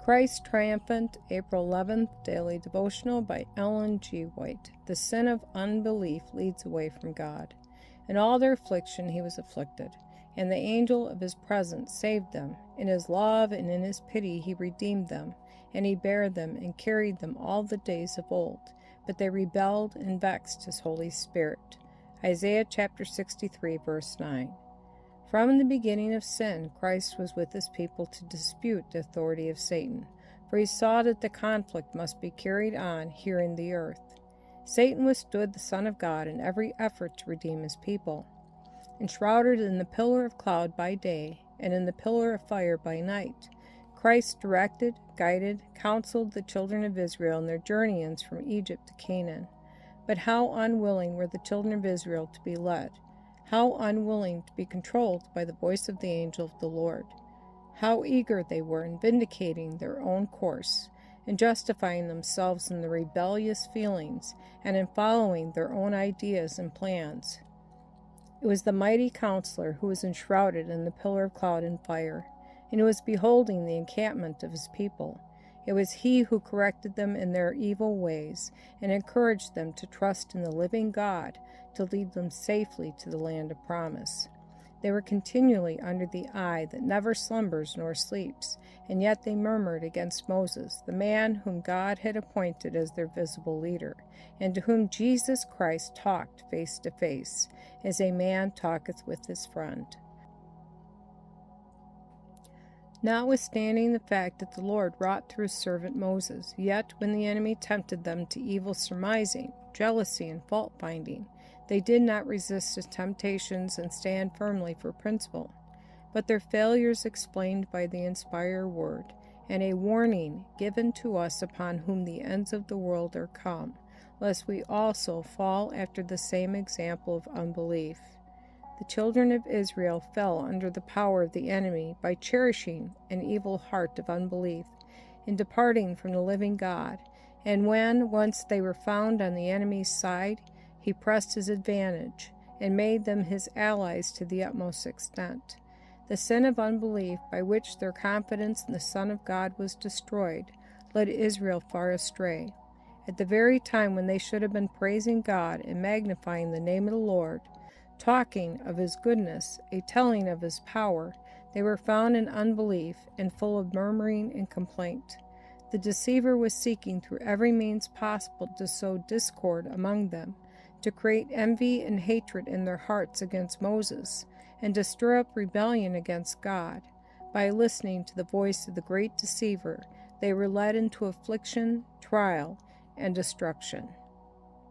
Christ Triumphant, April 11th, Daily Devotional by Ellen G. White. The sin of unbelief leads away from God. In all their affliction he was afflicted, and the angel of his presence saved them. In his love and in his pity he redeemed them, and he bare them and carried them all the days of old. But they rebelled and vexed his Holy Spirit. Isaiah chapter 63, verse 9. From the beginning of sin, Christ was with his people to dispute the authority of Satan, for he saw that the conflict must be carried on here in the earth. Satan withstood the Son of God in every effort to redeem his people. Enshrouded in the pillar of cloud by day and in the pillar of fire by night, Christ directed, guided, counseled the children of Israel in their journeyings from Egypt to Canaan. But how unwilling were the children of Israel to be led! How unwilling to be controlled by the voice of the angel of the Lord! How eager they were in vindicating their own course, in justifying themselves in their rebellious feelings, and in following their own ideas and plans. It was the mighty counselor who was enshrouded in the pillar of cloud and fire, and who was beholding the encampment of his people. It was he who corrected them in their evil ways, and encouraged them to trust in the living God to lead them safely to the land of promise. They were continually under the eye that never slumbers nor sleeps, and yet they murmured against Moses, the man whom God had appointed as their visible leader, and to whom Jesus Christ talked face to face, as a man talketh with his friend. Notwithstanding the fact that the Lord wrought through his servant Moses, yet when the enemy tempted them to evil surmising, jealousy, and fault-finding, they did not resist his temptations and stand firmly for principle, but their failures explained by the inspired word, and a warning given to us upon whom the ends of the world are come, lest we also fall after the same example of unbelief. The children of Israel fell under the power of the enemy by cherishing an evil heart of unbelief, in departing from the living God, and when once they were found on the enemy's side, he pressed his advantage, and made them his allies to the utmost extent. The sin of unbelief, by which their confidence in the Son of God was destroyed, led Israel far astray. At the very time when they should have been praising God and magnifying the name of the Lord, talking of his goodness, a telling of his power, they were found in unbelief and full of murmuring and complaint. The deceiver was seeking through every means possible to sow discord among them, to create envy and hatred in their hearts against Moses, and to stir up rebellion against God. By listening to the voice of the great deceiver, they were led into affliction, trial, and destruction.